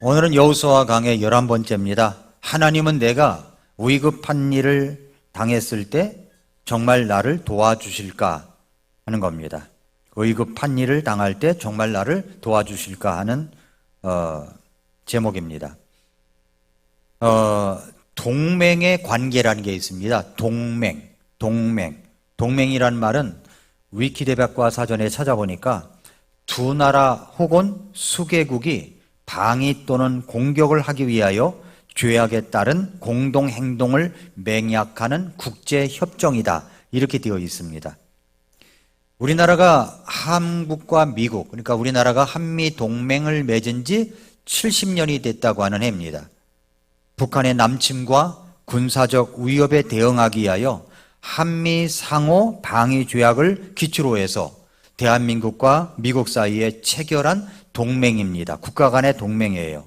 오늘은 여호수아 강의 11번째입니다. 하나님은 내가 위급한 일을 당했을 때 정말 나를 도와주실까 하는 겁니다. 위급한 일을 당할 때 정말 나를 도와주실까 하는 제목입니다. 동맹의 관계라는 게 있습니다. 동맹이란 말은 위키대백과 사전에 찾아보니까 두 나라 혹은 수개국이 방위 또는 공격을 하기 위하여 죄악에 따른 공동행동을 맹약하는 국제협정이다, 이렇게 되어 있습니다. 우리나라가 한국과 미국, 그러니까 우리나라가 한미동맹을 맺은 지 70년이 됐다고 하는 해입니다. 북한의 남침과 군사적 위협에 대응하기 위하여 한미 상호 방위 조약을 기초로 해서 대한민국과 미국 사이에 체결한 동맹입니다. 국가 간의 동맹이에요.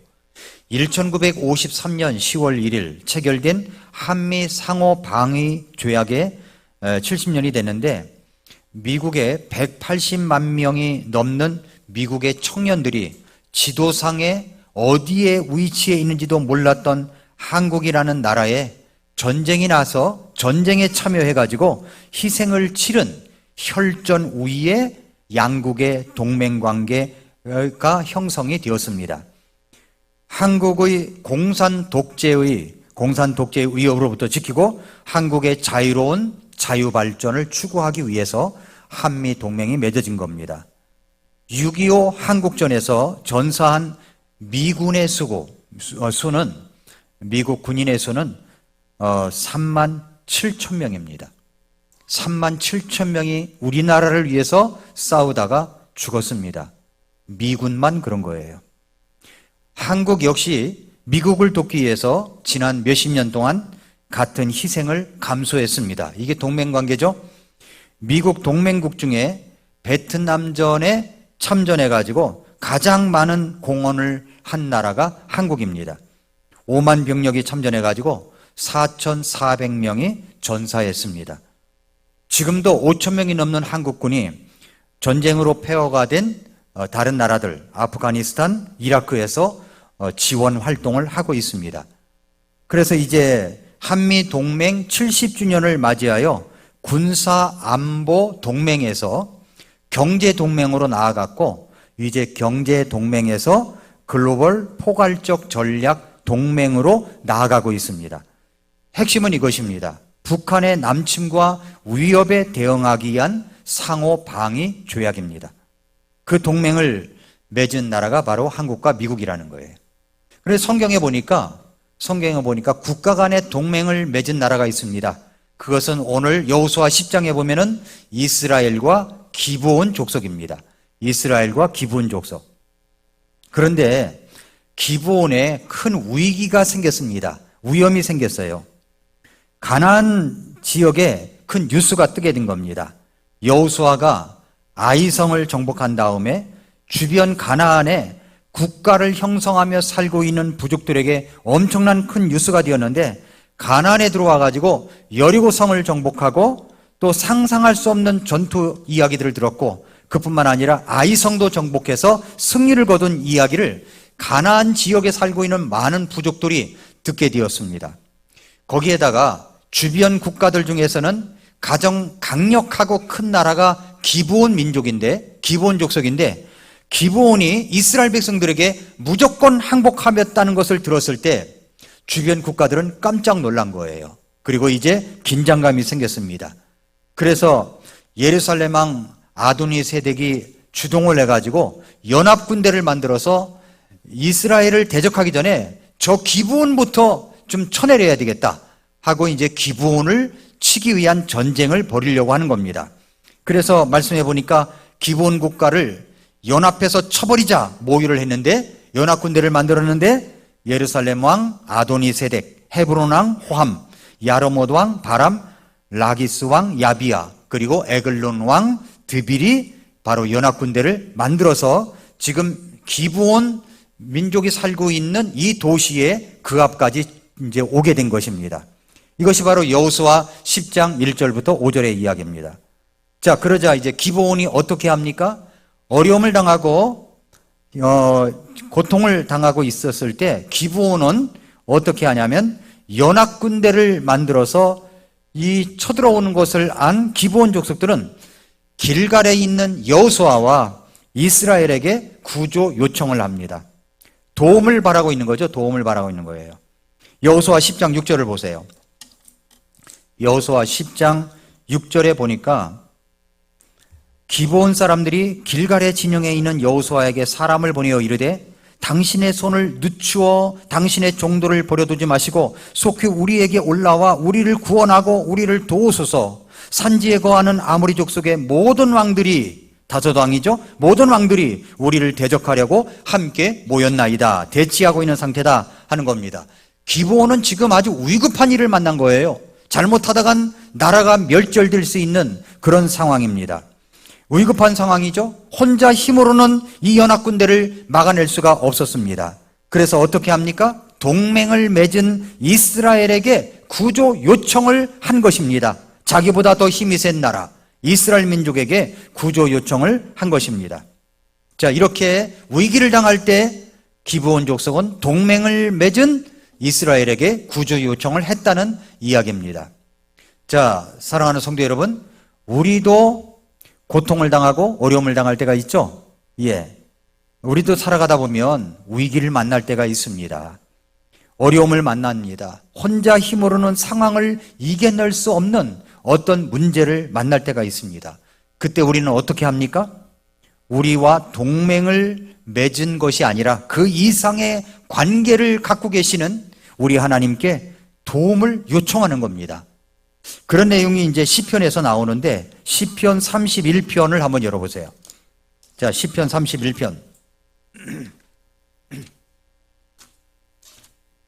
1953년 10월 1일 체결된 한미 상호 방위 조약에 70년이 됐는데, 미국의 180만 명이 넘는 미국의 청년들이 지도상에 어디에 위치해 있는지도 몰랐던 한국이라는 나라에 전쟁이 나서 전쟁에 참여해가지고 희생을 치른 혈전 우위의 양국의 동맹관계가 형성이 되었습니다. 한국의 공산 독재의 위협으로부터 지키고 한국의 자유로운 자유 발전을 추구하기 위해서 한미 동맹이 맺어진 겁니다. 6.25 한국전에서 전사한 미군의 수는, 미국 군인의 수는 3만 7천 명입니다. 3만 7천 명이 우리나라를 위해서 싸우다가 죽었습니다. 미군만 그런 거예요. 한국 역시 미국을 돕기 위해서 지난 몇십 년 동안 같은 희생을 감수했습니다. 이게 동맹관계죠. 미국 동맹국 중에 베트남전에 참전해가지고 가장 많은 공헌을 한 나라가 한국입니다. 5만 병력이 참전해가지고 4,400명이 전사했습니다. 지금도 5천 명이 넘는 한국군이 전쟁으로 폐허가 된 다른 나라들, 아프가니스탄, 이라크에서 지원 활동을 하고 있습니다. 그래서 이제 한미 동맹 70주년을 맞이하여 군사 안보 동맹에서 경제 동맹으로 나아갔고, 이제 경제 동맹에서 글로벌 포괄적 전략 동맹으로 나아가고 있습니다. 핵심은 이것입니다. 북한의 남침과 위협에 대응하기 위한 상호 방위 조약입니다. 그 동맹을 맺은 나라가 바로 한국과 미국이라는 거예요. 그래서 성경에 보니까 국가 간의 동맹을 맺은 나라가 있습니다. 그것은 오늘 여호수아 10장에 보면은 이스라엘과 기브온 족속입니다. 이스라엘과 기브온 족속. 그런데 기브온에 큰 위기가 생겼습니다. 위험이 생겼어요. 가나안 지역에 큰 뉴스가 뜨게 된 겁니다. 여호수아가 아이성을 정복한 다음에 주변 가나안에 국가를 형성하며 살고 있는 부족들에게 엄청난 큰 뉴스가 되었는데, 가나안에 들어와 가지고 여리고성을 정복하고 또 상상할 수 없는 전투 이야기들을 들었고, 그뿐만 아니라 아이성도 정복해서 승리를 거둔 이야기를 가나안 지역에 살고 있는 많은 부족들이 듣게 되었습니다. 거기에다가 주변 국가들 중에서는 가장 강력하고 큰 나라가 기브온 족속인데, 기브온이 이스라엘 백성들에게 무조건 항복하였다는 것을 들었을 때 주변 국가들은 깜짝 놀란 거예요. 그리고 이제 긴장감이 생겼습니다. 그래서 예루살렘 왕 아도니세덱이 주동을 해가지고 연합군대를 만들어서 이스라엘을 대적하기 전에 저 기브온부터 좀 쳐내려야 되겠다 하고 이제 기브온을 치기 위한 전쟁을 벌이려고 하는 겁니다. 그래서 말씀해 보니까 기브온 국가를 연합해서 쳐버리자 모의를 했는데, 연합군대를 만들었는데 예루살렘 왕 아도니세덱, 헤브론 왕 호함, 야르못 왕 바람, 라기스 왕 야비야, 그리고 에글론 왕 드빌이 바로 연합군대를 만들어서 지금 기브온 민족이 살고 있는 이 도시에 그 앞까지 이제 오게 된 것입니다. 이것이 바로 여호수아 10장 1절부터 5절의 이야기입니다. 자, 그러자 이제 기브온이 어떻게 합니까? 어려움을 당하고 고통을 당하고 있었을 때 기브온은 어떻게 하냐면 연합군대를 만들어서 이 쳐들어오는 것을 안 기브온 족속들은 길갈에 있는 여호수아와 이스라엘에게 구조 요청을 합니다. 도움을 바라고 있는 거죠. 도움을 바라고 있는 거예요. 여호수아 10장 6절을 보세요. 여호수아 10장 6절에 보니까 기브온 사람들이 길갈의 진영에 있는 여호수아에게 사람을 보내어 이르되 당신의 손을 늦추어 당신의 종도를 버려두지 마시고 속히 우리에게 올라와 우리를 구원하고 우리를 도우소서. 산지에 거하는 아모리 족속의 모든 왕들이, 다섯 왕이죠, 모든 왕들이 우리를 대적하려고 함께 모였나이다. 대치하고 있는 상태다 하는 겁니다. 기브온은 지금 아주 위급한 일을 만난 거예요. 잘못하다간 나라가 멸절될 수 있는 그런 상황입니다. 위급한 상황이죠. 혼자 힘으로는 이 연합군대를 막아낼 수가 없었습니다. 그래서 어떻게 합니까? 동맹을 맺은 이스라엘에게 구조 요청을 한 것입니다. 자기보다 더 힘이 센 나라 이스라엘 민족에게 구조 요청을 한 것입니다. 자, 이렇게 위기를 당할 때 기브온 족속은 동맹을 맺은 이스라엘에게 구조 요청을 했다는 이야기입니다. 자, 사랑하는 성도 여러분, 우리도 고통을 당하고 어려움을 당할 때가 있죠? 예. 우리도 살아가다 보면 위기를 만날 때가 있습니다. 어려움을 만납니다. 혼자 힘으로는 상황을 이겨낼 수 없는 어떤 문제를 만날 때가 있습니다. 그때 우리는 어떻게 합니까? 우리와 동맹을 맺은 것이 아니라 그 이상의 관계를 갖고 계시는 우리 하나님께 도움을 요청하는 겁니다. 그런 내용이 이제 시편에서 나오는데 시편 31편을 한번 열어보세요. 자, 시편 31편.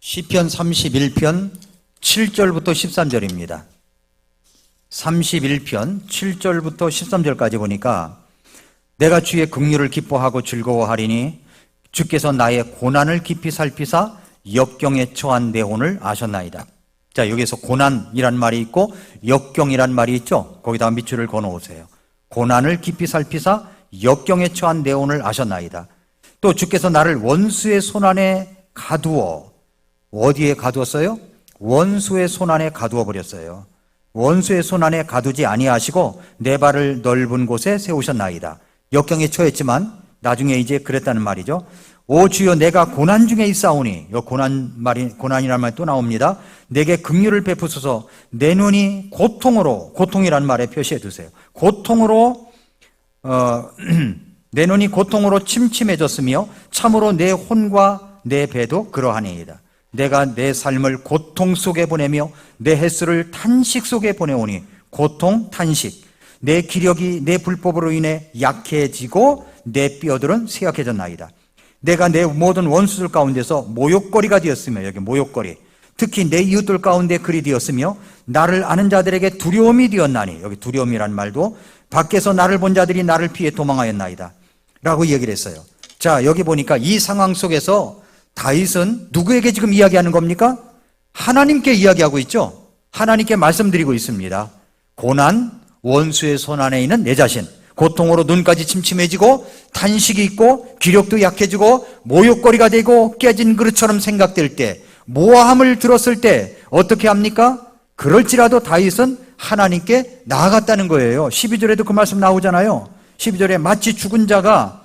시편 31편 7절부터 13절입니다. 31편 7절부터 13절까지 보니까 내가 주의 긍휼을 기뻐하고 즐거워하리니 주께서 나의 고난을 깊이 살피사 역경에 처한 내 혼을 아셨나이다. 자, 여기서 고난이란 말이 있고 역경이란 말이 있죠. 거기다가 밑줄을 그어놓으세요. 고난을 깊이 살피사 역경에 처한 내 혼을 아셨나이다. 또 주께서 나를 원수의 손안에 가두어, 어디에 가두었어요? 원수의 손안에 가두어 버렸어요. 원수의 손안에 가두지 아니하시고 내 발을 넓은 곳에 세우셨나이다. 역경에 처했지만 나중에 이제 그랬다는 말이죠. 오 주여, 내가 고난 중에 있사오니, 이 고난이라는 말이 또 나옵니다. 내게 긍휼을 베푸소서. 내 눈이 고통이라는 말에 표시해 두세요. 내 눈이 고통으로 침침해졌으며 참으로 내 혼과 내 배도 그러하니이다. 내가 내 삶을 고통 속에 보내며 내 횟수를 탄식 속에 보내오니, 고통, 탄식. 내 기력이 내 불법으로 인해 약해지고 내 뼈들은 쇠약해졌나이다. 내가 내 모든 원수들 가운데서 모욕거리가 되었으며, 여기 모욕거리, 특히 내 이웃들 가운데 그리 되었으며 나를 아는 자들에게 두려움이 되었나니, 여기 두려움이란 말도 밖에서 나를 본 자들이 나를 피해 도망하였나이다 라고 얘기를 했어요. 자, 여기 보니까 이 상황 속에서 다윗은 누구에게 지금 이야기하는 겁니까? 하나님께 이야기하고 있죠. 하나님께 말씀드리고 있습니다. 고난, 원수의 손 안에 있는 내 자신, 고통으로 눈까지 침침해지고 탄식이 있고 기력도 약해지고 모욕거리가 되고 깨진 그릇처럼 생각될 때, 모함을 들었을 때 어떻게 합니까? 그럴지라도 다윗은 하나님께 나아갔다는 거예요. 12절에도 그 말씀 나오잖아요. 12절에 마치 죽은 자가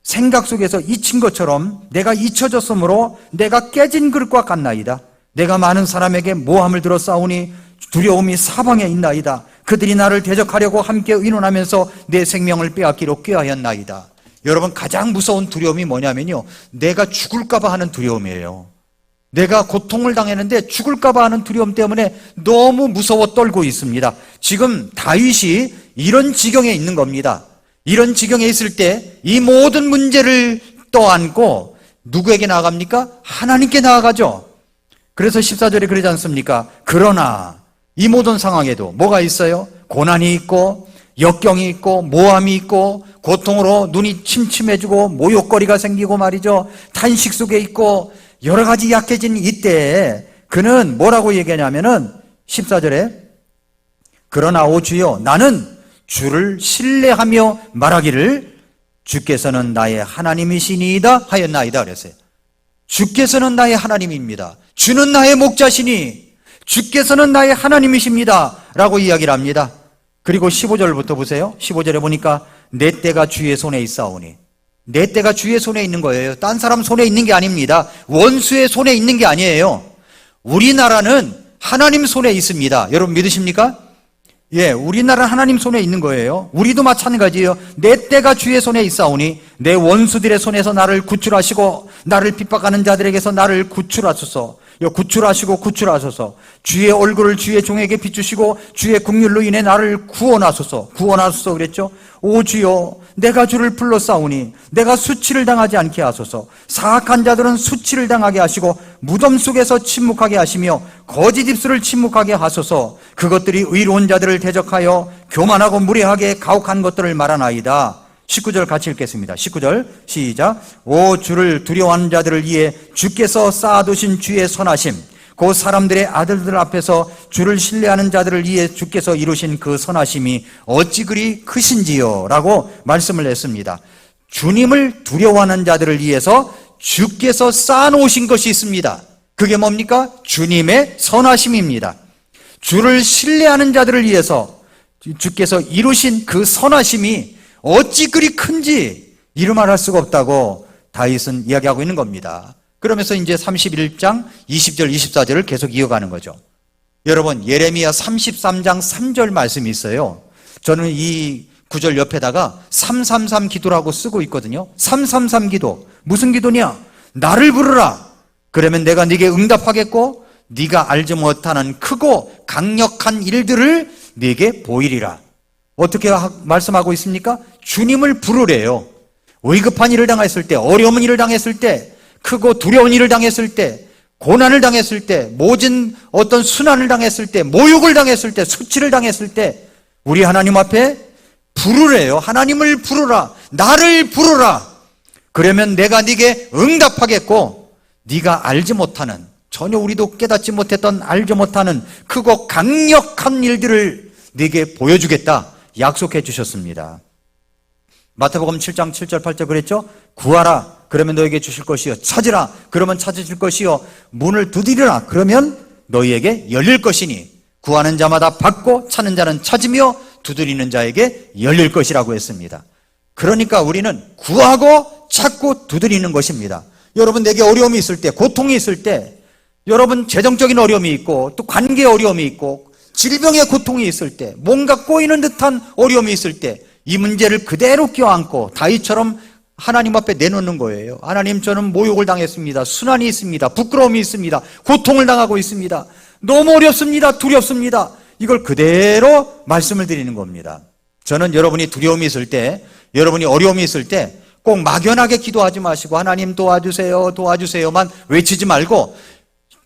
생각 속에서 잊힌 것처럼 내가 잊혀졌으므로 내가 깨진 그릇과 같나이다. 내가 많은 사람에게 모함을 들어 싸우니 두려움이 사방에 있나이다. 그들이 나를 대적하려고 함께 의논하면서 내 생명을 빼앗기로 꾀하였나이다. 여러분, 가장 무서운 두려움이 뭐냐면요, 내가 죽을까 봐 하는 두려움이에요. 내가 고통을 당했는데 죽을까 봐 하는 두려움 때문에 너무 무서워 떨고 있습니다. 지금 다윗이 이런 지경에 있는 겁니다. 이런 지경에 있을 때 이 모든 문제를 떠안고 누구에게 나아갑니까? 하나님께 나아가죠. 그래서 14절에 그러지 않습니까? 그러나 이 모든 상황에도 뭐가 있어요? 고난이 있고 역경이 있고 모함이 있고 고통으로 눈이 침침해지고 모욕거리가 생기고 말이죠. 탄식 속에 있고 여러 가지 약해진 이때에 그는 뭐라고 얘기하냐면은 14절에 그러나 오 주여, 나는 주를 신뢰하며 말하기를 주께서는 나의 하나님이시니이다 하였나이다 그랬어요. 주께서는 나의 하나님입니다. 주는 나의 목자시니 주께서는 나의 하나님이십니다 라고 이야기를 합니다. 그리고 15절부터 보세요. 15절에 보니까 내 때가 주의 손에 있사오니, 내 때가 주의 손에 있는 거예요. 딴 사람 손에 있는 게 아닙니다. 원수의 손에 있는 게 아니에요. 우리나라는 하나님 손에 있습니다. 여러분 믿으십니까? 예, 우리나라 하나님 손에 있는 거예요. 우리도 마찬가지예요. 내 때가 주의 손에 있사오니 내 원수들의 손에서 나를 구출하시고 나를 핍박하는 자들에게서 나를 구출하소서. 구출하소서. 주의 얼굴을 주의 종에게 비추시고 주의 긍휼로 인해 나를 구원하소서. 구원하소서 그랬죠. 오 주여, 내가 주를 불러싸우니 내가 수치를 당하지 않게 하소서. 사악한 자들은 수치를 당하게 하시고 무덤 속에서 침묵하게 하시며 거짓 입술을 침묵하게 하소서. 그것들이 의로운 자들을 대적하여 교만하고 무례하게 가혹한 것들을 말하나이다. 19절 같이 읽겠습니다. 19절 시작. 오 주를 두려워하는 자들을 위해 주께서 쌓아두신 주의 선하심, 그 사람들의 아들들 앞에서 주를 신뢰하는 자들을 위해 주께서 이루신 그 선하심이 어찌 그리 크신지요 라고 말씀을 했습니다. 주님을 두려워하는 자들을 위해서 주께서 쌓아놓으신 것이 있습니다. 그게 뭡니까? 주님의 선하심입니다. 주를 신뢰하는 자들을 위해서 주께서 이루신 그 선하심이 어찌 그리 큰지 이루말할 수가 없다고 다윗은 이야기하고 있는 겁니다. 그러면서 이제 31장 20절 24절을 계속 이어가는 거죠. 여러분 예레미야 33장 3절 말씀이 있어요. 저는 이 구절 옆에다가 333 기도라고 쓰고 있거든요. 333 기도, 무슨 기도냐? 나를 부르라. 그러면 내가 네게 응답하겠고 네가 알지 못하는 크고 강력한 일들을 네게 보이리라. 어떻게 말씀하고 있습니까? 주님을 부르래요. 위급한 일을 당했을 때, 어려운 일을 당했을 때, 크고 두려운 일을 당했을 때, 고난을 당했을 때, 모진 어떤 순환을 당했을 때, 모욕을 당했을 때, 수치를 당했을 때 우리 하나님 앞에 부르래요. 하나님을 부르라. 나를 부르라. 그러면 내가 네게 응답하겠고 네가 알지 못하는, 전혀 우리도 깨닫지 못했던, 알지 못하는 크고 강력한 일들을 네게 보여주겠다 약속해 주셨습니다. 마태복음 7장 7절 8절 그랬죠? 구하라 그러면 너에게 주실 것이요, 찾으라 그러면 찾으실 것이요, 문을 두드리라 그러면 너희에게 열릴 것이니 구하는 자마다 받고 찾는 자는 찾으며 두드리는 자에게 열릴 것이라고 했습니다. 그러니까 우리는 구하고 찾고 두드리는 것입니다. 여러분 내게 어려움이 있을 때, 고통이 있을 때, 여러분 재정적인 어려움이 있고 또 관계 어려움이 있고 질병의 고통이 있을 때, 뭔가 꼬이는 듯한 어려움이 있을 때 이 문제를 그대로 껴안고 다윗처럼 하나님 앞에 내놓는 거예요. 하나님, 저는 모욕을 당했습니다. 순환이 있습니다. 부끄러움이 있습니다. 고통을 당하고 있습니다. 너무 어렵습니다. 두렵습니다. 이걸 그대로 말씀을 드리는 겁니다. 저는 여러분이 두려움이 있을 때, 여러분이 어려움이 있을 때 꼭 막연하게 기도하지 마시고 하나님 도와주세요, 도와주세요만 외치지 말고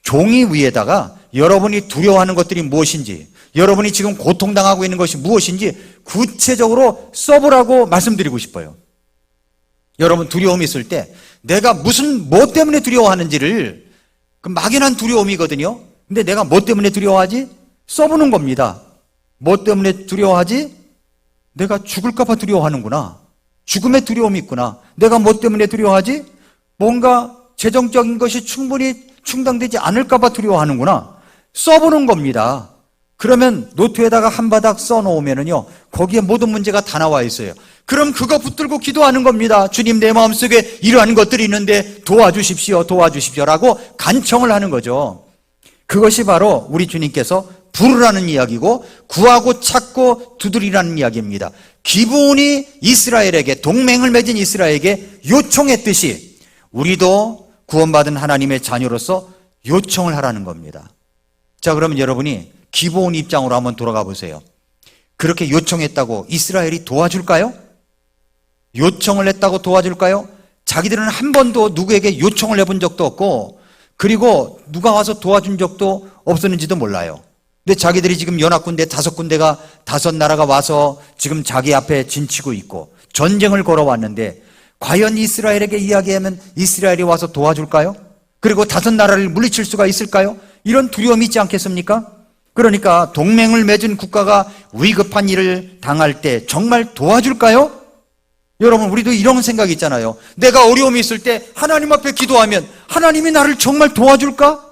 종이 위에다가 여러분이 두려워하는 것들이 무엇인지, 여러분이 지금 고통당하고 있는 것이 무엇인지 구체적으로 써보라고 말씀드리고 싶어요. 여러분 두려움이 있을 때 내가 뭐 때문에 두려워하는지를, 그 막연한 두려움이거든요. 근데 내가 뭐 때문에 두려워하지? 써보는 겁니다. 뭐 때문에 두려워하지? 내가 죽을까 봐 두려워하는구나. 죽음의 두려움이 있구나. 내가 뭐 때문에 두려워하지? 뭔가 재정적인 것이 충분히 충당되지 않을까 봐 두려워하는구나. 써보는 겁니다. 그러면 노트에다가 한 바닥 써놓으면은요, 거기에 모든 문제가 다 나와 있어요. 그럼 그거 붙들고 기도하는 겁니다. 주님, 내 마음속에 이러한 것들이 있는데 도와주십시오, 도와주십시오라고 간청을 하는 거죠. 그것이 바로 우리 주님께서 부르라는 이야기고 구하고 찾고 두드리라는 이야기입니다. 기브온이 이스라엘에게, 동맹을 맺은 이스라엘에게 요청했듯이 우리도 구원받은 하나님의 자녀로서 요청을 하라는 겁니다. 자, 그러면 여러분이 기브온 입장으로 한번 돌아가 보세요. 그렇게 요청했다고 이스라엘이 도와줄까요? 요청을 했다고 도와줄까요? 자기들은 한 번도 누구에게 요청을 해본 적도 없고, 그리고 누가 와서 도와준 적도 없었는지도 몰라요. 근데 자기들이 지금 연합군대 5군데가, 5나라가 와서 지금 자기 앞에 진치고 있고 전쟁을 걸어왔는데, 과연 이스라엘에게 이야기하면 이스라엘이 와서 도와줄까요? 그리고 5나라를 물리칠 수가 있을까요? 이런 두려움이 있지 않겠습니까? 그러니까 동맹을 맺은 국가가 위급한 일을 당할 때 정말 도와줄까요? 여러분, 우리도 이런 생각이 있잖아요. 내가 어려움이 있을 때 하나님 앞에 기도하면 하나님이 나를 정말 도와줄까?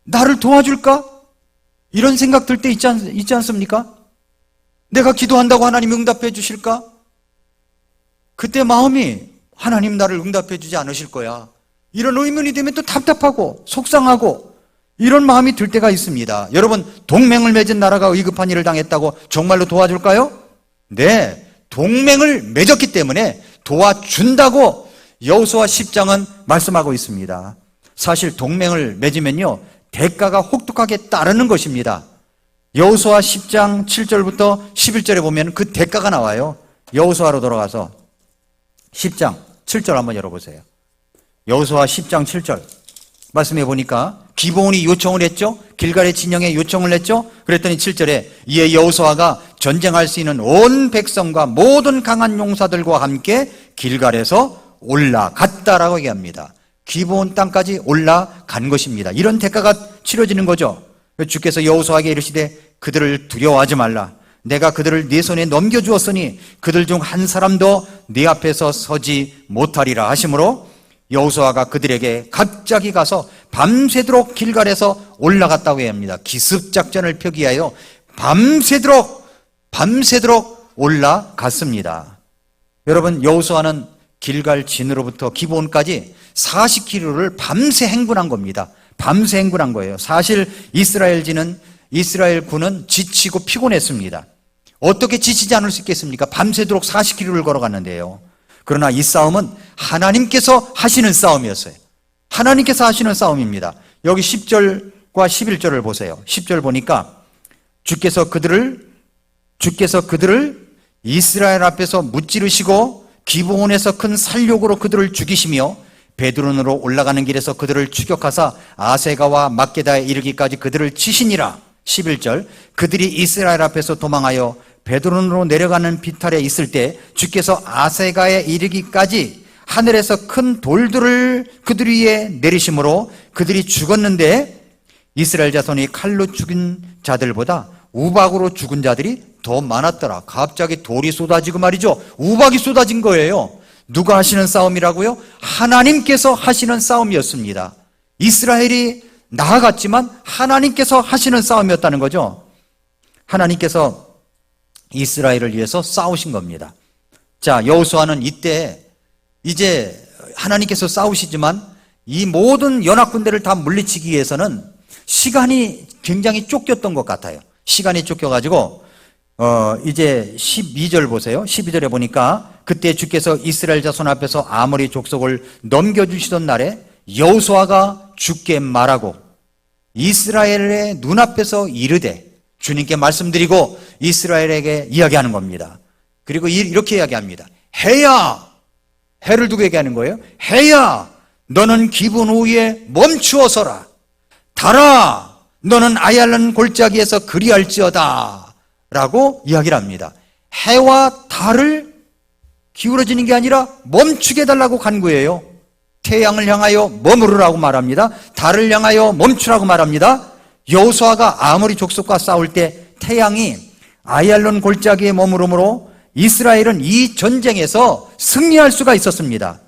나를 도와줄까? 이런 생각 들 때 있지 않습니까? 내가 기도한다고 하나님이 응답해 주실까? 그때 마음이 하나님 나를 응답해 주지 않으실 거야. 이런 의문이 되면 또 답답하고 속상하고 이런 마음이 들 때가 있습니다. 여러분, 동맹을 맺은 나라가 위급한 일을 당했다고 정말로 도와줄까요? 네, 동맹을 맺었기 때문에 도와준다고 여호수아 10장은 말씀하고 있습니다. 사실 동맹을 맺으면요, 대가가 혹독하게 따르는 것입니다. 여호수아 10장 7절부터 11절에 보면 그 대가가 나와요. 여호수아로 돌아가서 10장 7절 한번 열어보세요. 여호수아 10장 7절 말씀해 보니까 기브온이 요청을 했죠. 길갈의 진영에 요청을 했죠. 그랬더니 7절에 이에 여호수아가 전쟁할 수 있는 온 백성과 모든 강한 용사들과 함께 길갈에서 올라갔다라고 얘기합니다. 기브온 땅까지 올라간 것입니다. 이런 대가가 치러지는 거죠. 주께서 여호수아에게 이르시되 그들을 두려워하지 말라. 내가 그들을 네 손에 넘겨주었으니 그들 중 한 사람도 네 앞에서 서지 못하리라 하심으로 여호수아가 그들에게 갑자기 가서 밤새도록 길갈에서 올라갔다고 합니다. 기습작전을 펴기하여 밤새도록 올라갔습니다. 여러분, 여호수아는 길갈 진으로부터 기브온까지 40km를 밤새 행군한 겁니다. 밤새 행군한 거예요. 사실 이스라엘 군은 지치고 피곤했습니다. 어떻게 지치지 않을 수 있겠습니까? 밤새도록 40km를 걸어갔는데요. 그러나 이 싸움은 하나님께서 하시는 싸움이었어요. 하나님께서 하시는 싸움입니다. 여기 10절과 11절을 보세요. 10절 보니까 주께서 그들을 이스라엘 앞에서 무찌르시고 기브온에서 큰 살욕으로 그들을 죽이시며 베드론으로 올라가는 길에서 그들을 추격하사 아세가와 막게다에 이르기까지 그들을 치시니라. 11절 그들이 이스라엘 앞에서 도망하여 베드론으로 내려가는 비탈에 있을 때 주께서 아세가에 이르기까지 하늘에서 큰 돌들을 그들 위에 내리심으로 그들이 죽었는데 이스라엘 자손이 칼로 죽인 자들보다 우박으로 죽은 자들이 더 많았더라. 갑자기 돌이 쏟아지고 말이죠. 우박이 쏟아진 거예요. 누가 하시는 싸움이라고요? 하나님께서 하시는 싸움이었습니다. 이스라엘이 나아갔지만 하나님께서 하시는 싸움이었다는 거죠. 하나님께서 이스라엘을 위해서 싸우신 겁니다. 자, 여호수아는 이때 이제 하나님께서 싸우시지만 이 모든 연합군대를 다 물리치기 위해서는 시간이 굉장히 쫓겼던 것 같아요. 시간이 쫓겨가지고 이제 12절 보세요. 12절에 보니까 그때 주께서 이스라엘 자손 앞에서 아모리 족속을 넘겨주시던 날에 여호수아가 주께 말하고 이스라엘의 눈앞에서 이르되 주님께 말씀드리고 이스라엘에게 이야기하는 겁니다. 그리고 이렇게 이야기합니다. 해야, 해를 두고 얘기하는 거예요. 해야 너는 기브온 위에 멈추어서라. 달아 너는 아얄론 골짜기에서 그리할지어다 라고 이야기를 합니다. 해와 달을 기울어지는 게 아니라 멈추게 해달라고 간구해요. 태양을 향하여 머무르라고 말합니다. 달을 향하여 멈추라고 말합니다. 여호수아가 아모리 족속과 싸울 때 태양이 아얄론 골짜기에 머무르므로 이스라엘은 이 전쟁에서 승리할 수가 있었습니다.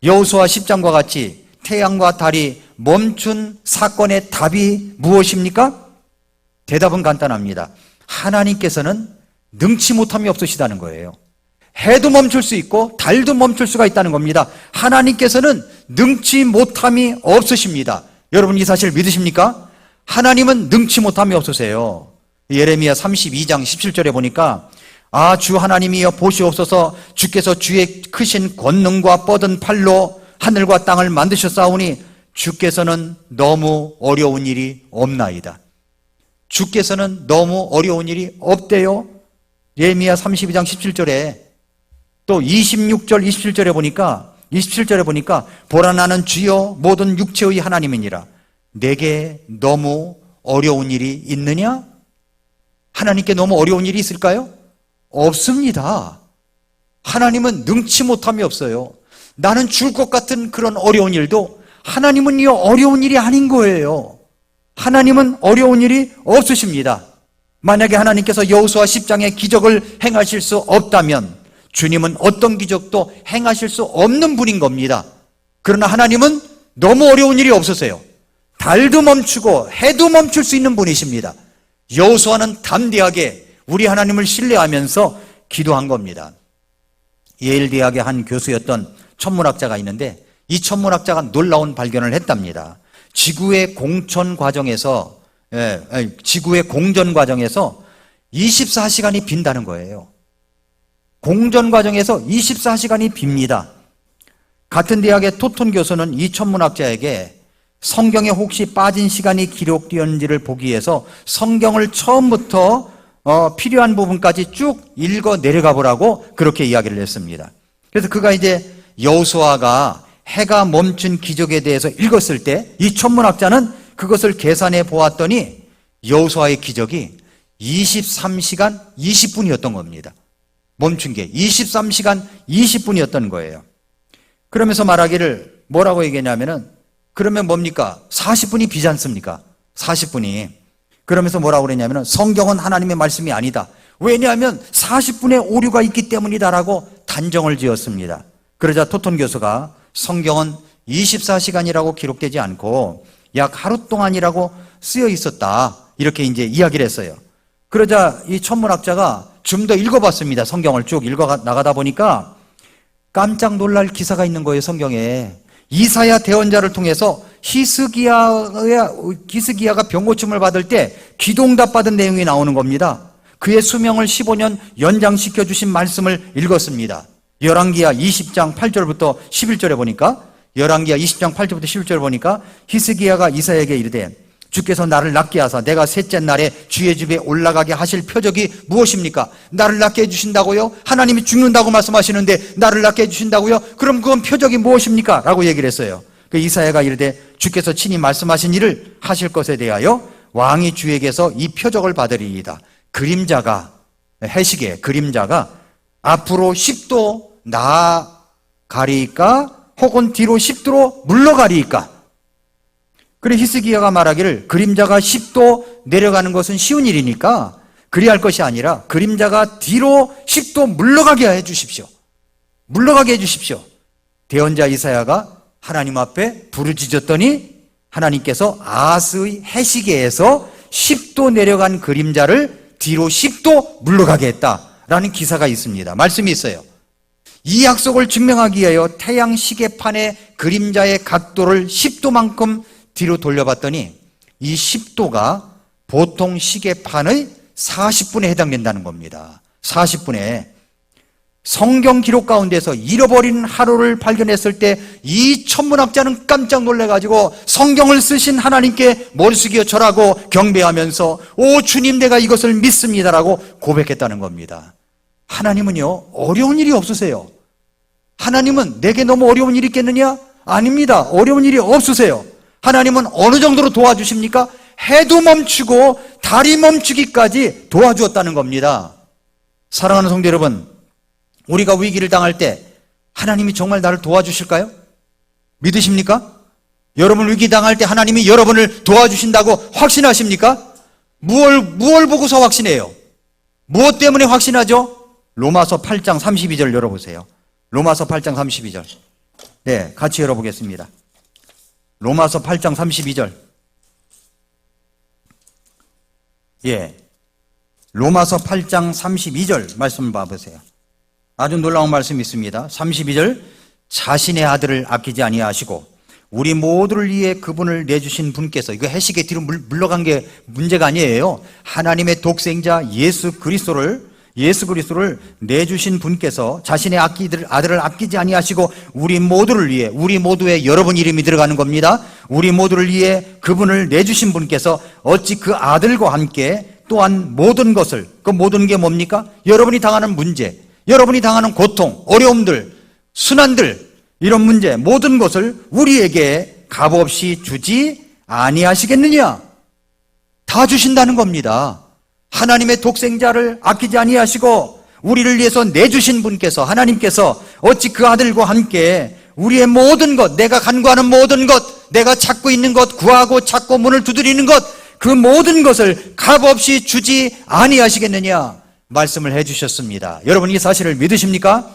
여호수아 10장과 같이 태양과 달이 멈춘 사건의 답이 무엇입니까? 대답은 간단합니다. 하나님께서는 능치 못함이 없으시다는 거예요. 해도 멈출 수 있고 달도 멈출 수가 있다는 겁니다. 하나님께서는 능치 못함이 없으십니다. 여러분 이 사실 믿으십니까? 하나님은 능치 못함이 없으세요. 예레미야 32장 17절에 보니까 주 하나님이여 보시옵소서 주께서 주의 크신 권능과 뻗은 팔로 하늘과 땅을 만드셨사오니 주께서는 너무 어려운 일이 없나이다. 주께서는 너무 어려운 일이 없대요. 예레미야 32장 17절에 또 26절 27절에 보니까 보라 나는 주여 모든 육체의 하나님이니라. 내게 너무 어려운 일이 있느냐? 하나님께 너무 어려운 일이 있을까요? 없습니다. 하나님은 능치 못함이 없어요. 나는 죽을 것 같은 그런 어려운 일도 하나님은 이 어려운 일이 아닌 거예요. 하나님은 어려운 일이 없으십니다. 만약에 하나님께서 여호수아 10장의 기적을 행하실 수 없다면 주님은 어떤 기적도 행하실 수 없는 분인 겁니다. 그러나 하나님은 너무 어려운 일이 없으세요. 달도 멈추고 해도 멈출 수 있는 분이십니다. 여호수아는 담대하게 우리 하나님을 신뢰하면서 기도한 겁니다. 예일 대학의 한 교수였던 천문학자가 있는데 이 천문학자가 놀라운 발견을 했답니다. 지구의 공전 과정에서 24시간이 빈다는 거예요. 공전 과정에서 24시간이 빕니다. 같은 대학의 토톤 교수는 이 천문학자에게 성경에 혹시 빠진 시간이 기록되었는지를 보기 위해서 성경을 처음부터 필요한 부분까지 쭉 읽어 내려가 보라고 그렇게 이야기를 했습니다. 그래서 그가 이제 여호수아가 해가 멈춘 기적에 대해서 읽었을 때 이 천문학자는 그것을 계산해 보았더니 여호수아의 기적이 23시간 20분이었던 겁니다. 멈춘 게 23시간 20분이었던 거예요. 그러면서 말하기를 뭐라고 얘기했냐면은 그러면 뭡니까? 40분이 비지 않습니까? 40분이. 그러면서 뭐라고 그랬냐면은 성경은 하나님의 말씀이 아니다. 왜냐하면 40분의 오류가 있기 때문이다라고 단정을 지었습니다. 그러자 토톤 교수가 성경은 24시간이라고 기록되지 않고 약 하루 동안이라고 쓰여 있었다. 이렇게 이제 이야기를 했어요. 그러자 이 천문학자가 좀 더 읽어봤습니다. 성경을 쭉 읽어 나가다 보니까 깜짝 놀랄 기사가 있는 거예요. 성경에. 이사야 대언자를 통해서 히스기야가 병고침을 받을 때 기도응답 받은 내용이 나오는 겁니다. 그의 수명을 15년 연장시켜 주신 말씀을 읽었습니다. 열왕기야 20장 8절부터 11절에 보니까 열왕기야 20장 8절부터 11절에 보니까 히스기야가 이사야에게 이르되 주께서 나를 낫게 하사 내가 셋째 날에 주의 집에 올라가게 하실 표적이 무엇입니까? 나를 낫게 해주신다고요? 하나님이 죽는다고 말씀하시는데 나를 낫게 해주신다고요? 그럼 그건 표적이 무엇입니까? 라고 얘기를 했어요. 그 이사야가 이르되 주께서 친히 말씀하신 일을 하실 것에 대하여 왕이 주에게서 이 표적을 받으리이다. 그림자가, 해시계 그림자가 앞으로 10도 나아가리이까 혹은 뒤로 10도로 물러가리이까. 그래 히스기야가 말하기를 그림자가 10도 내려가는 것은 쉬운 일이니까 그리할 것이 아니라 그림자가 뒤로 10도 물러가게 해 주십시오. 물러가게 해 주십시오. 대언자 이사야가 하나님 앞에 부르짖었더니 하나님께서 아하스의 해시계에서 10도 내려간 그림자를 뒤로 10도 물러가게 했다라는 기사가 있습니다. 말씀이 있어요. 이 약속을 증명하기 위하여 태양 시계판의 그림자의 각도를 10도만큼 뒤로 돌려봤더니 이 10도가 보통 시계판의 40분에 해당된다는 겁니다. 40분에. 성경 기록 가운데서 잃어버린 하루를 발견했을 때 이 천문학자는 깜짝 놀라가지고 성경을 쓰신 하나님께 머리 숙여 절하고 경배하면서 오 주님 내가 이것을 믿습니다라고 고백했다는 겁니다. 하나님은요 어려운 일이 없으세요. 하나님은 내게 너무 어려운 일이 있겠느냐? 아닙니다. 어려운 일이 없으세요. 하나님은 어느 정도로 도와주십니까? 해도 멈추고 달이 멈추기까지 도와주었다는 겁니다. 사랑하는 성도 여러분, 우리가 위기를 당할 때 하나님이 정말 나를 도와주실까요? 믿으십니까? 여러분 위기 당할 때 하나님이 여러분을 도와주신다고 확신하십니까? 무엇 보고서 확신해요? 무엇 때문에 확신하죠? 로마서 8장 32절 열어보세요. 로마서 8장 32절. 네, 같이 열어보겠습니다. 로마서 8장 32절. 예. 로마서 8장 32절 말씀을 봐보세요. 아주 놀라운 말씀이 있습니다. 32절. 자신의 아들을 아끼지 아니하시고 우리 모두를 위해 그분을 내주신 분께서, 이거 해시계 뒤로 물러간 게 문제가 아니에요. 하나님의 독생자 예수 그리스도를 내주신 분께서 자신의 아들을 아끼지 아니하시고 우리 모두를 위해, 우리 모두의 여러분 이름이 들어가는 겁니다. 우리 모두를 위해 그분을 내주신 분께서 어찌 그 아들과 함께 또한 모든 것을, 그 모든 게 뭡니까? 여러분이 당하는 문제, 여러분이 당하는 고통, 어려움들, 순환들, 이런 문제 모든 것을 우리에게 값없이 주지 아니하시겠느냐? 다 주신다는 겁니다. 하나님의 독생자를 아끼지 아니하시고 우리를 위해서 내주신 분께서, 하나님께서 어찌 그 아들과 함께 우리의 모든 것, 내가 간구하는 모든 것, 내가 찾고 있는 것, 구하고 찾고 문을 두드리는 것, 그 모든 것을 값없이 주지 아니하시겠느냐? 말씀을 해주셨습니다. 여러분 이 사실을 믿으십니까?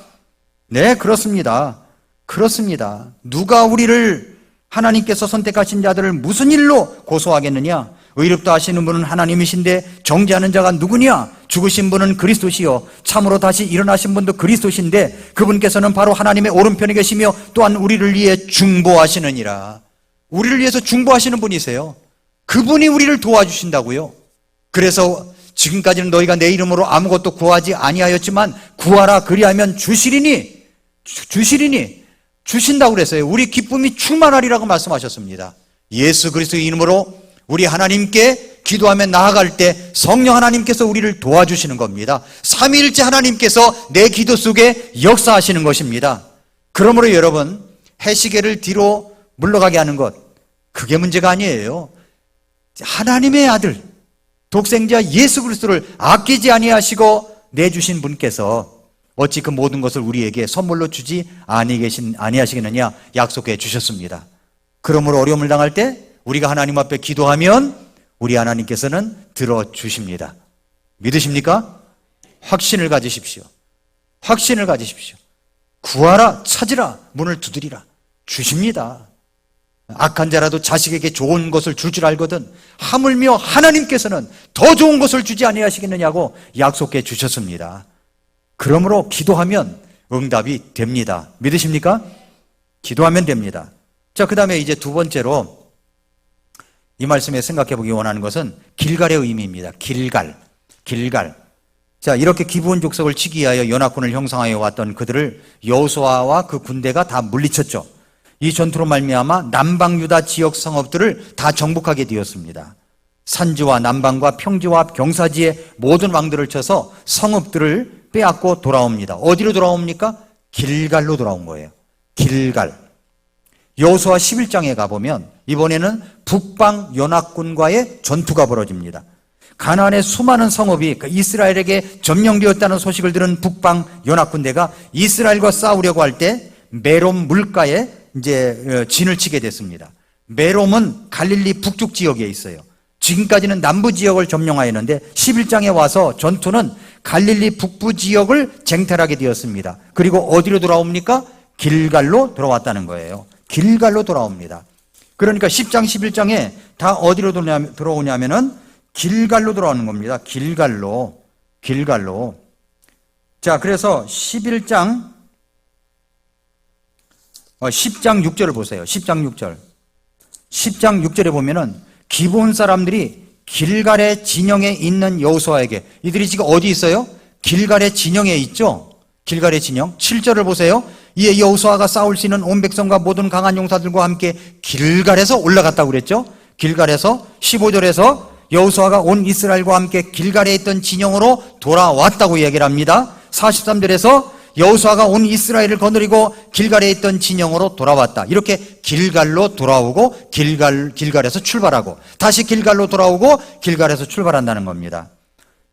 네, 그렇습니다. 그렇습니다. 누가 우리를 하나님께서 선택하신 자들을 무슨 일로 고소하겠느냐? 의롭다 하시는 분은 하나님이신데 정죄하는 자가 누구냐? 죽으신 분은 그리스도시요 참으로 다시 일어나신 분도 그리스도신데 그분께서는 바로 하나님의 오른편에 계시며 또한 우리를 위해 중보하시느니라. 우리를 위해서 중보하시는 분이세요. 그분이 우리를 도와주신다고요. 그래서 지금까지는 너희가 내 이름으로 아무것도 구하지 아니하였지만 구하라 그리하면 주시리니 주신다고 그랬어요. 우리 기쁨이 충만하리라고 말씀하셨습니다. 예수 그리스도의 이름으로 우리 하나님께 기도하며 나아갈 때 성령 하나님께서 우리를 도와주시는 겁니다. 삼위일체 하나님께서 내 기도 속에 역사하시는 것입니다. 그러므로 여러분 해시계를 뒤로 물러가게 하는 것 그게 문제가 아니에요. 하나님의 아들 독생자 예수 그리스도를 아끼지 아니하시고 내주신 분께서 어찌 그 모든 것을 우리에게 선물로 주지 아니하시겠느냐 약속해 주셨습니다. 그러므로 어려움을 당할 때 우리가 하나님 앞에 기도하면 우리 하나님께서는 들어주십니다. 믿으십니까? 확신을 가지십시오. 확신을 가지십시오. 구하라 찾으라 문을 두드리라 주십니다. 악한 자라도 자식에게 좋은 것을 줄 줄 알거든 하물며 하나님께서는 더 좋은 것을 주지 아니하시겠느냐고 약속해 주셨습니다. 그러므로 기도하면 응답이 됩니다. 믿으십니까? 기도하면 됩니다. 자, 그 다음에 이제 두 번째로 이 말씀에 생각해 보기 원하는 것은 길갈의 의미입니다. 길갈. 자, 이렇게 기브온 족속을 치기 위하여 연합군을 형성하여 왔던 그들을 여호수아와 그 군대가 다 물리쳤죠. 이 전투로 말미암아 남방 유다 지역 성읍들을 다 정복하게 되었습니다. 산지와 남방과 평지와 경사지의 모든 왕들을 쳐서 성읍들을 빼앗고 돌아옵니다. 어디로 돌아옵니까? 길갈로 돌아온 거예요. 길갈. 여호수아 11장에 가보면 이번에는 북방 연합군과의 전투가 벌어집니다. 가나안의 수많은 성읍이 이스라엘에게 점령되었다는 소식을 들은 북방 연합군대가 이스라엘과 싸우려고 할 때 메롬 물가에 이제 진을 치게 됐습니다. 메롬은 갈릴리 북쪽 지역에 있어요. 지금까지는 남부 지역을 점령하였는데 11장에 와서 전투는 갈릴리 북부 지역을 쟁탈하게 되었습니다. 그리고 어디로 돌아옵니까? 길갈로 돌아왔다는 거예요. 길갈로 돌아옵니다. 그러니까 10장 11장에 다 어디로 돌아오냐면은 길갈로 돌아오는 겁니다. 길갈로. 자, 그래서 10장 6절을 보세요. 10장 6절에 보면은 기브온 사람들이 길갈의 진영에 있는 여호수아에게, 이들이 지금 어디 있어요? 길갈의 진영에 있죠? 길갈의 진영. 7절을 보세요. 이에 여호수아가 싸울 수 있는 온 백성과 모든 강한 용사들과 함께 길갈에서 올라갔다고 그랬죠? 길갈에서. 15절에서 여호수아가 온 이스라엘과 함께 길갈에 있던 진영으로 돌아왔다고 이야기를 합니다. 43절에서 여호수아가 온 이스라엘을 거느리고 길갈에 있던 진영으로 돌아왔다. 이렇게 길갈로 돌아오고 길갈에서 출발하고 다시 길갈로 돌아오고 길갈에서 출발한다는 겁니다.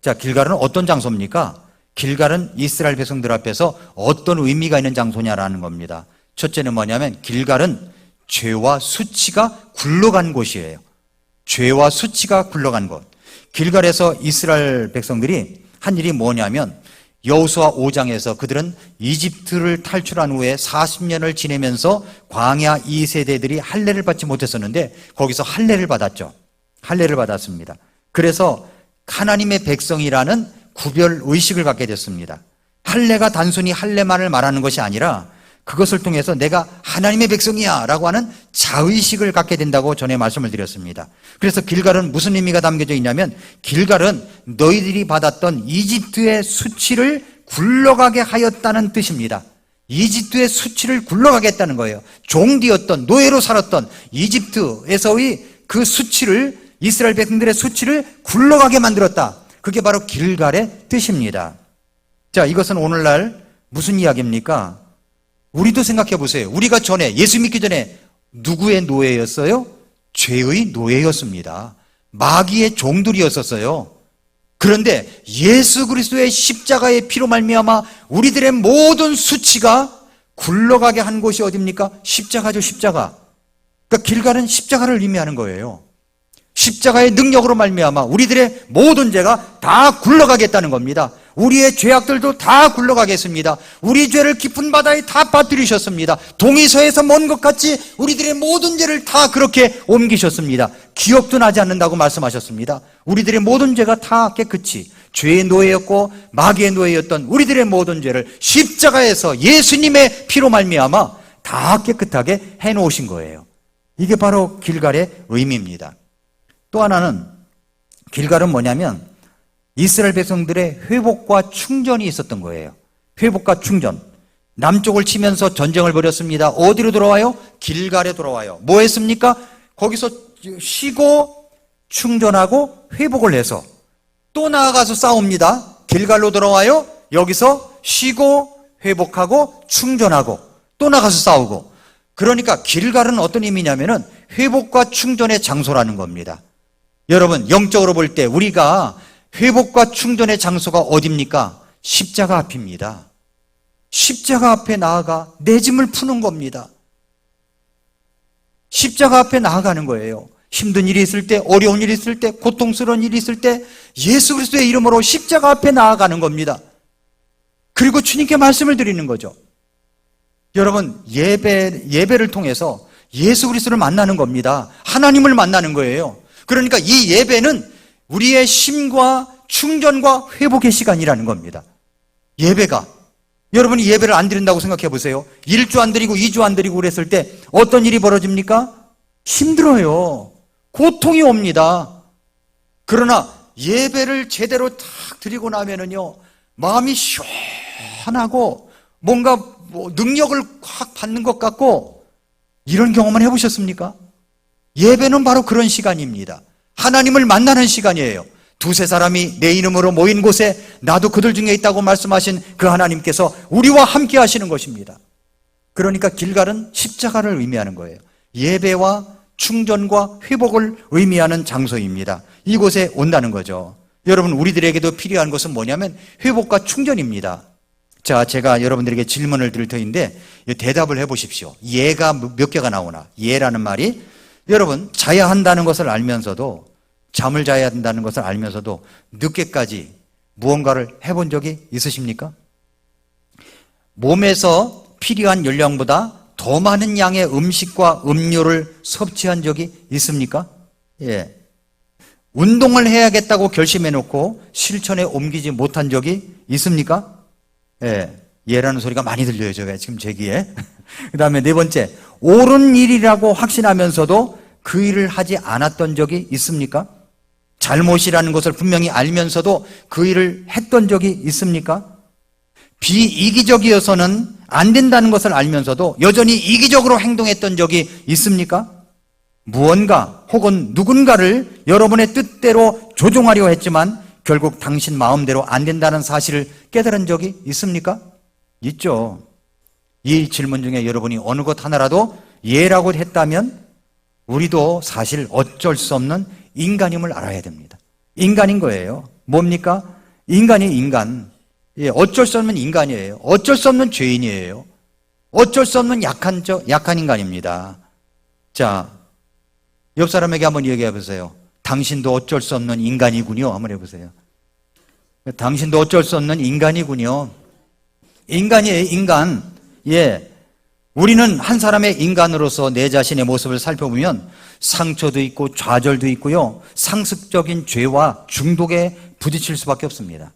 자, 길갈은 어떤 장소입니까? 길갈은 이스라엘 백성들 앞에서 어떤 의미가 있는 장소냐라는 겁니다. 첫째는 뭐냐면 길갈은 죄와 수치가 굴러간 곳이에요. 죄와 수치가 굴러간 곳. 길갈에서 이스라엘 백성들이 한 일이 뭐냐면 여호수아 5장에서 그들은 이집트를 탈출한 후에 40년을 지내면서 광야 2세대들이 할례를 받지 못했었는데 거기서 할례를 받았죠. 할례를 받았습니다. 그래서 하나님의 백성이라는 구별 의식을 갖게 됐습니다. 할례가 단순히 할례만을 말하는 것이 아니라 그것을 통해서 내가 하나님의 백성이야 라고 하는 자의식을 갖게 된다고 전에 말씀을 드렸습니다. 그래서 길갈은 무슨 의미가 담겨져 있냐면 길갈은 너희들이 받았던 이집트의 수치를 굴러가게 하였다는 뜻입니다. 이집트의 수치를 굴러가게 했다는 거예요. 종되었던, 노예로 살았던 이집트에서의 그 수치를, 이스라엘 백성들의 수치를 굴러가게 만들었다. 그게 바로 길갈의 뜻입니다. 자, 이것은 오늘날 무슨 이야기입니까? 우리도 생각해 보세요. 우리가 전에, 예수 믿기 전에 누구의 노예였어요? 죄의 노예였습니다. 마귀의 종들이었었어요. 그런데 예수 그리스도의 십자가의 피로 말미암아 우리들의 모든 수치가 굴러가게 한 곳이 어디입니까? 십자가죠, 십자가. 그러니까 길갈은 십자가를 의미하는 거예요. 십자가의 능력으로 말미암아 우리들의 모든 죄가 다 굴러가겠다는 겁니다. 우리의 죄악들도 다 굴러가겠습니다. 우리 죄를 깊은 바다에 다 빠뜨리셨습니다. 동이서에서 먼 것 같이 우리들의 모든 죄를 다 그렇게 옮기셨습니다. 기억도 나지 않는다고 말씀하셨습니다. 우리들의 모든 죄가 다 깨끗이 죄의 노예였고 마귀의 노예였던 우리들의 모든 죄를 십자가에서 예수님의 피로 말미암아 다 깨끗하게 해놓으신 거예요. 이게 바로 길갈의 의미입니다. 또 하나는 길갈은 뭐냐면 이스라엘 백성들의 회복과 충전이 있었던 거예요. 회복과 충전. 남쪽을 치면서 전쟁을 벌였습니다. 어디로 돌아와요? 길갈에 돌아와요. 뭐 했습니까? 거기서 쉬고 충전하고 회복을 해서 또 나아가서 싸웁니다. 길갈로 돌아와요. 여기서 쉬고 회복하고 충전하고 또 나가서 싸우고. 그러니까 길갈은 어떤 의미냐면은 회복과 충전의 장소라는 겁니다. 여러분, 영적으로 볼 때 우리가 회복과 충전의 장소가 어디입니까? 십자가 앞입니다. 십자가 앞에 나아가 내 짐을 푸는 겁니다. 십자가 앞에 나아가는 거예요. 힘든 일이 있을 때, 어려운 일이 있을 때, 고통스러운 일이 있을 때 예수 그리스도의 이름으로 십자가 앞에 나아가는 겁니다. 그리고 주님께 말씀을 드리는 거죠. 여러분, 예배를 통해서 예수 그리스도를 만나는 겁니다. 하나님을 만나는 거예요. 그러니까 이 예배는 우리의 심과 충전과 회복의 시간이라는 겁니다. 예배가. 여러분이 예배를 안 드린다고 생각해 보세요. 1주 안 드리고 2주 안 드리고 그랬을 때 어떤 일이 벌어집니까? 힘들어요. 고통이 옵니다. 그러나 예배를 제대로 탁 드리고 나면은요, 마음이 시원하고 뭔가 능력을 확 받는 것 같고, 이런 경험을 해보셨습니까? 예배는 바로 그런 시간입니다. 하나님을 만나는 시간이에요. 두세 사람이 내 이름으로 모인 곳에 나도 그들 중에 있다고 말씀하신 그 하나님께서 우리와 함께 하시는 것입니다. 그러니까 길갈은 십자가를 의미하는 거예요. 예배와 충전과 회복을 의미하는 장소입니다. 이곳에 온다는 거죠. 여러분, 우리들에게도 필요한 것은 뭐냐면 회복과 충전입니다. 자, 제가 여러분들에게 질문을 드릴 터인데 대답을 해보십시오. 예가 몇 개가 나오나? 예라는 말이, 여러분, 자야 한다는 것을 알면서도, 잠을 자야 한다는 것을 알면서도 늦게까지 무언가를 해본 적이 있으십니까? 몸에서 필요한 열량보다 더 많은 양의 음식과 음료를 섭취한 적이 있습니까? 예. 운동을 해야겠다고 결심해놓고 실천에 옮기지 못한 적이 있습니까? 예. 예라는 소리가 많이 들려요, 제가 지금 제 귀에. 그 다음에 네 번째, 옳은 일이라고 확신하면서도 그 일을 하지 않았던 적이 있습니까? 잘못이라는 것을 분명히 알면서도 그 일을 했던 적이 있습니까? 비이기적이어서는 안 된다는 것을 알면서도 여전히 이기적으로 행동했던 적이 있습니까? 무언가 혹은 누군가를 여러분의 뜻대로 조종하려 했지만 결국 당신 마음대로 안 된다는 사실을 깨달은 적이 있습니까? 있죠. 이 질문 중에 여러분이 어느 것 하나라도 예라고 했다면 우리도 사실 어쩔 수 없는 인간임을 알아야 됩니다. 인간인 거예요. 뭡니까? 인간이 인간. 예, 어쩔 수 없는 인간이에요. 어쩔 수 없는 죄인이에요. 어쩔 수 없는 약한 인간입니다. 자, 옆 사람에게 한번 얘기해 보세요. 당신도 어쩔 수 없는 인간이군요. 한번 해보세요. 당신도 어쩔 수 없는 인간이군요. 인간이에요, 인간. 예. 우리는 한 사람의 인간으로서 내 자신의 모습을 살펴보면 상처도 있고 좌절도 있고요, 상습적인 죄와 중독에 부딪힐 수밖에 없습니다.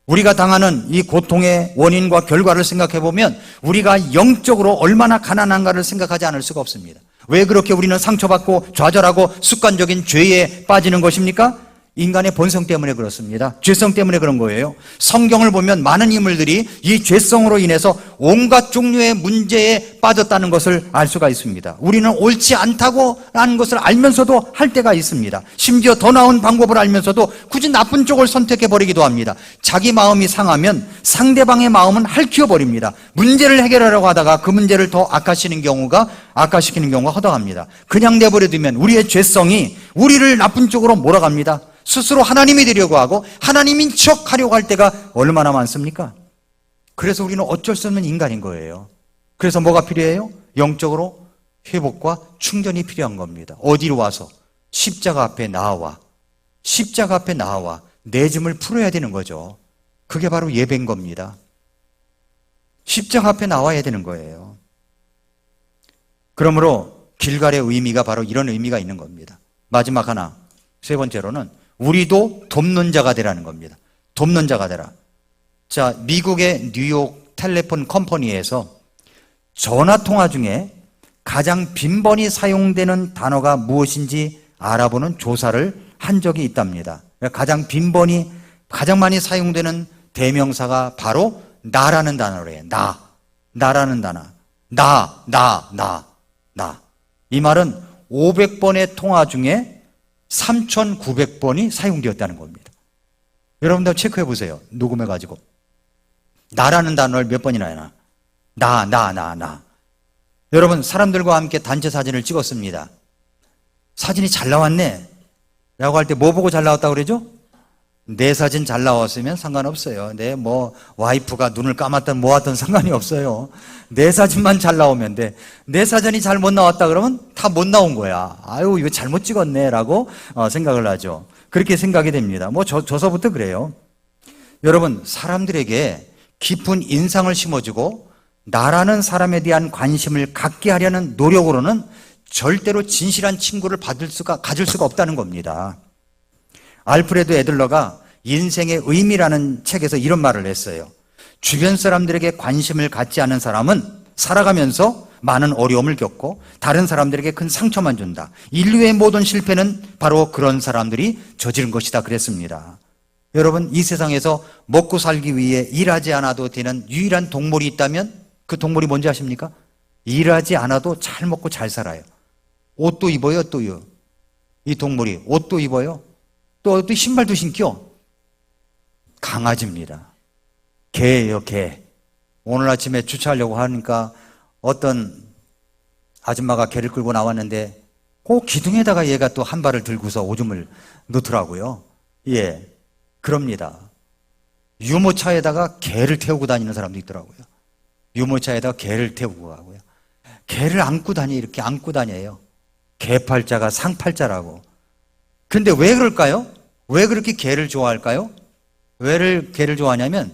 우리가 당하는 이 고통의 원인과 결과를 생각해보면 우리가 영적으로 얼마나 가난한가를 생각하지 않을 수가 없습니다. 왜 그렇게 우리는 상처받고 좌절하고 습관적인 죄에 빠지는 것입니까? 인간의 본성 때문에 그렇습니다. 죄성 때문에 그런 거예요. 성경을 보면 많은 인물들이 이 죄성으로 인해서 온갖 종류의 문제에 빠졌다는 것을 알 수가 있습니다. 우리는 옳지 않다고 하는 것을 알면서도 할 때가 있습니다. 심지어 더 나은 방법을 알면서도 굳이 나쁜 쪽을 선택해버리기도 합니다. 자기 마음이 상하면 상대방의 마음은 핥혀버립니다. 문제를 해결하려고 하다가 그 문제를 더 악화시키는 경우가 허다합니다. 그냥 내버려두면 우리의 죄성이 우리를 나쁜 쪽으로 몰아갑니다. 스스로 하나님이 되려고 하고 하나님인 척 하려고 할 때가 얼마나 많습니까? 그래서 우리는 어쩔 수 없는 인간인 거예요. 그래서 뭐가 필요해요? 영적으로 회복과 충전이 필요한 겁니다. 어디로 와서? 십자가 앞에 나와 내 짐을 풀어야 되는 거죠. 그게 바로 예배인 겁니다. 십자가 앞에 나와야 되는 거예요. 그러므로 길갈의 의미가 바로 이런 의미가 있는 겁니다. 마지막 하나, 세 번째로는 우리도 돕는 자가 되라는 겁니다. 돕는 자가 되라. 자, 미국의 뉴욕 텔레폰 컴퍼니에서 전화 통화 중에 가장 빈번히 사용되는 단어가 무엇인지 알아보는 조사를 한 적이 있답니다. 가장 빈번히, 가장 많이 사용되는 대명사가 바로 나라는 단어래요. 나라는 단어. 나. 이 말은 500번의 통화 중에 3,900번이 사용되었다는 겁니다. 여러분들 체크해 보세요. 녹음해 가지고. 나라는 단어를 몇 번이나 해나? 나. 여러분, 사람들과 함께 단체 사진을 찍었습니다. 사진이 잘 나왔네 라고 할 때 뭐 보고 잘 나왔다고 그러죠? 내 사진 잘 나왔으면 상관없어요. 내 와이프가 눈을 감았든 뭐하든 상관이 없어요. 내 사진만 잘 나오면 돼. 내 사진이 잘 못 나왔다 그러면 다 못 나온 거야. 아유, 이거 잘못 찍었네 라고 생각을 하죠. 그렇게 생각이 됩니다. 저서부터 그래요. 여러분, 사람들에게 깊은 인상을 심어주고 나라는 사람에 대한 관심을 갖게 하려는 노력으로는 절대로 진실한 친구를 가질 수가 없다는 겁니다. 알프레드 애들러가 인생의 의미라는 책에서 이런 말을 했어요. 주변 사람들에게 관심을 갖지 않은 사람은 살아가면서 많은 어려움을 겪고 다른 사람들에게 큰 상처만 준다. 인류의 모든 실패는 바로 그런 사람들이 저지른 것이다 그랬습니다. 여러분, 이 세상에서 먹고 살기 위해 일하지 않아도 되는 유일한 동물이 있다면 그 동물이 뭔지 아십니까? 일하지 않아도 잘 먹고 잘 살아요. 옷도 입어요, 또요. 이 동물이 옷도 입어요. 또 신발도 신겨. 강아지입니다. 개예요, 개. 오늘 아침에 주차하려고 하니까 어떤 아줌마가 개를 끌고 나왔는데 그 기둥에다가 얘가 또 한 발을 들고서 오줌을 넣더라고요. 예, 그럽니다. 유모차에다가 개를 태우고 다니는 사람도 있더라고요. 유모차에다가 개를 태우고 가고요. 개를 이렇게 안고 다녀요. 개팔자가 상팔자라고. 근데 왜 그럴까요? 왜 그렇게 개를 좋아할까요? 왜 개를 좋아하냐면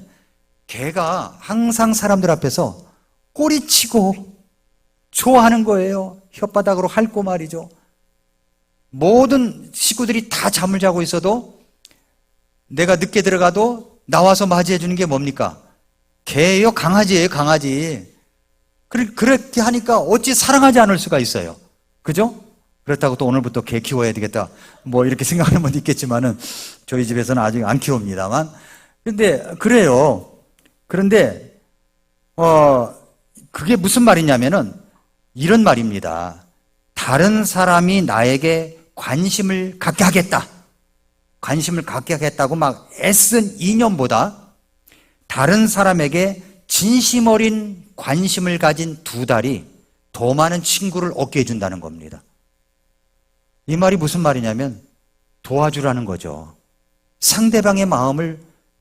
개가 항상 사람들 앞에서 꼬리치고 좋아하는 거예요. 혓바닥으로 핥고 말이죠. 모든 식구들이 다 잠을 자고 있어도 내가 늦게 들어가도 나와서 맞이해 주는 게 뭡니까? 개예요, 강아지예요, 강아지. 그렇게 하니까 어찌 사랑하지 않을 수가 있어요. 그죠? 그렇다고 또 오늘부터 개 키워야 되겠다 이렇게 생각하는 분도 있겠지만은 저희 집에서는 아직 안 키웁니다만. 근데 그래요. 그런데 그게 무슨 말이냐면은 이런 말입니다. 다른 사람이 나에게 관심을 갖게 하겠다. 관심을 갖게 하겠다고 막 애쓴 이념보다 다른 사람에게 진심 어린 관심을 가진 두 달이 더 많은 친구를 얻게 해준다는 겁니다. 이 말이 무슨 말이냐면 도와주라는 거죠. 상대방의 마음을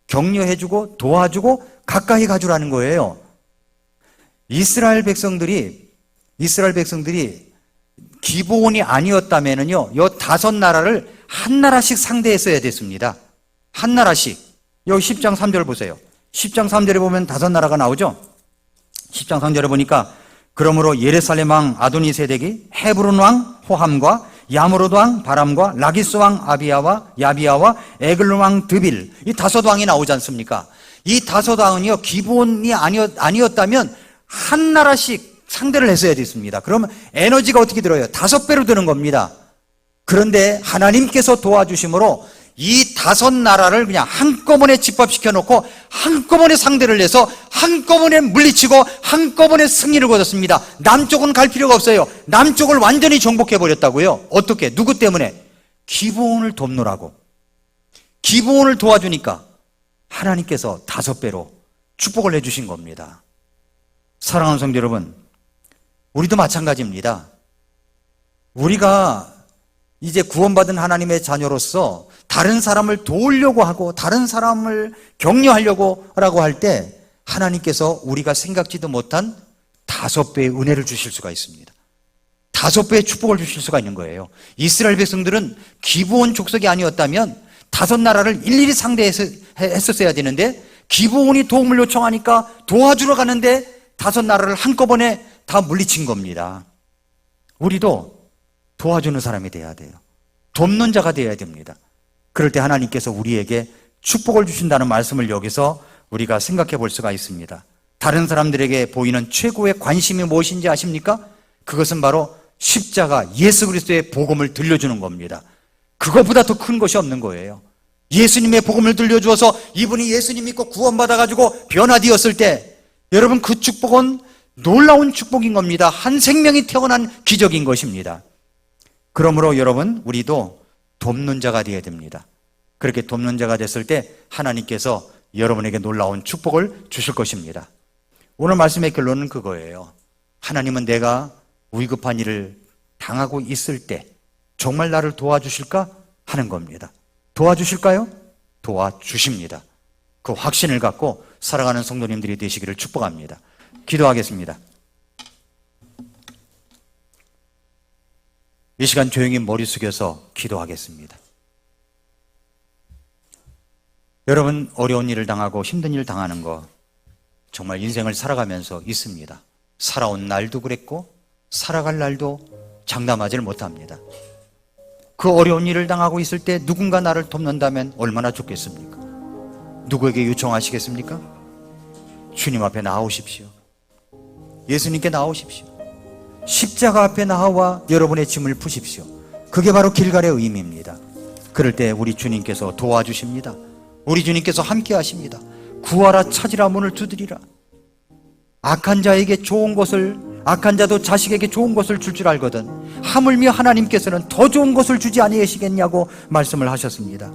격려해주고 도와주고 가까이 가주라는 거예요. 이스라엘 백성들이 기브온이 아니었다면요, 이 5나라를 한 나라씩 상대했어야 됐습니다. 한 나라씩. 여기 10장 3절 보세요. 10장 3절에 보면 5나라가 나오죠. 10장 3절에 보니까 그러므로 예루살렘 왕 아도니세덱이 헤브론 왕 호함과 야무르드 왕 바람과 라기스 왕 야비야와 에글론 왕 드빌, 이 5왕이 나오지 않습니까? 이 5왕은요 기브온이 아니었다면 한 나라씩 상대를 했어야 됐습니다. 그러면 에너지가 어떻게 들어요? 5배로 드는 겁니다. 그런데 하나님께서 도와주심으로 이 5나라를 그냥 한꺼번에 집합시켜 놓고 한꺼번에 상대를 해서 한꺼번에 물리치고 한꺼번에 승리를 거뒀습니다. 남쪽은 갈 필요가 없어요. 남쪽을 완전히 정복해 버렸다고요. 어떻게? 누구 때문에? 기브온을 돕느라고. 기브온을 도와주니까 하나님께서 5배로 축복을 해주신 겁니다. 사랑하는 성도 여러분, 우리도 마찬가지입니다. 우리가 이제 구원받은 하나님의 자녀로서 다른 사람을 도우려고 하고 다른 사람을 격려하려고 라고 할 때 하나님께서 우리가 생각지도 못한 5배의 은혜를 주실 수가 있습니다. 5배의 축복을 주실 수가 있는 거예요. 이스라엘 백성들은 기브온 족속이 아니었다면 5나라를 일일이 상대했었어야 되는데 기부원이 도움을 요청하니까 도와주러 가는데 5나라를 한꺼번에 다 물리친 겁니다. 우리도 도와주는 사람이 돼야 돼요. 돕는 자가 돼야 됩니다. 그럴 때 하나님께서 우리에게 축복을 주신다는 말씀을 여기서 우리가 생각해 볼 수가 있습니다. 다른 사람들에게 보이는 최고의 관심이 무엇인지 아십니까? 그것은 바로 십자가 예수 그리스도의 복음을 들려주는 겁니다. 그것보다 더 큰 것이 없는 거예요. 예수님의 복음을 들려주어서 이분이 예수님 믿고 구원받아가지고 변화되었을 때 여러분 그 축복은 놀라운 축복인 겁니다. 한 생명이 태어난 기적인 것입니다. 그러므로 여러분 우리도 돕는 자가 되어야 됩니다. 그렇게 돕는 자가 됐을 때 하나님께서 여러분에게 놀라운 축복을 주실 것입니다. 오늘 말씀의 결론은 그거예요. 하나님은 내가 위급한 일을 당하고 있을 때 정말 나를 도와주실까 하는 겁니다. 도와주실까요? 도와주십니다. 그 확신을 갖고 살아가는 성도님들이 되시기를 축복합니다. 기도하겠습니다. 이 시간 조용히 머리 숙여서 기도하겠습니다. 여러분 어려운 일을 당하고 힘든 일을 당하는 거 정말 인생을 살아가면서 있습니다. 살아온 날도 그랬고 살아갈 날도 장담하지를 못합니다. 그 어려운 일을 당하고 있을 때 누군가 나를 돕는다면 얼마나 좋겠습니까? 누구에게 요청하시겠습니까? 주님 앞에 나오십시오. 예수님께 나오십시오. 십자가 앞에 나와 여러분의 짐을 푸십시오. 그게 바로 길갈의 의미입니다. 그럴 때 우리 주님께서 도와주십니다. 우리 주님께서 함께 하십니다. 구하라 찾으라 문을 두드리라. 악한 자에게 좋은 것을, 악한 자도 자식에게 좋은 것을 줄 줄 알거든 하물며 하나님께서는 더 좋은 것을 주지 아니하시겠냐고 말씀을 하셨습니다.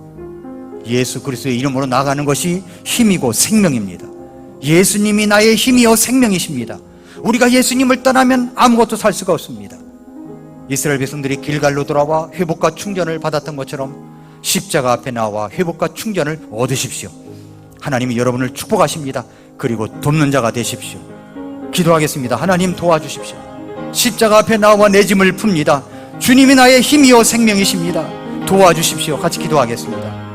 예수 그리스도의 이름으로 나가는 것이 힘이고 생명입니다. 예수님이 나의 힘이요 생명이십니다. 우리가 예수님을 떠나면 아무것도 살 수가 없습니다. 이스라엘 백성들이 길갈로 돌아와 회복과 충전을 받았던 것처럼 십자가 앞에 나와 회복과 충전을 얻으십시오. 하나님이 여러분을 축복하십니다. 그리고 돕는 자가 되십시오. 기도하겠습니다. 하나님 도와주십시오. 십자가 앞에 나와 내 짐을 풉니다. 주님이 나의 힘이요 생명이십니다. 도와주십시오. 같이 기도하겠습니다.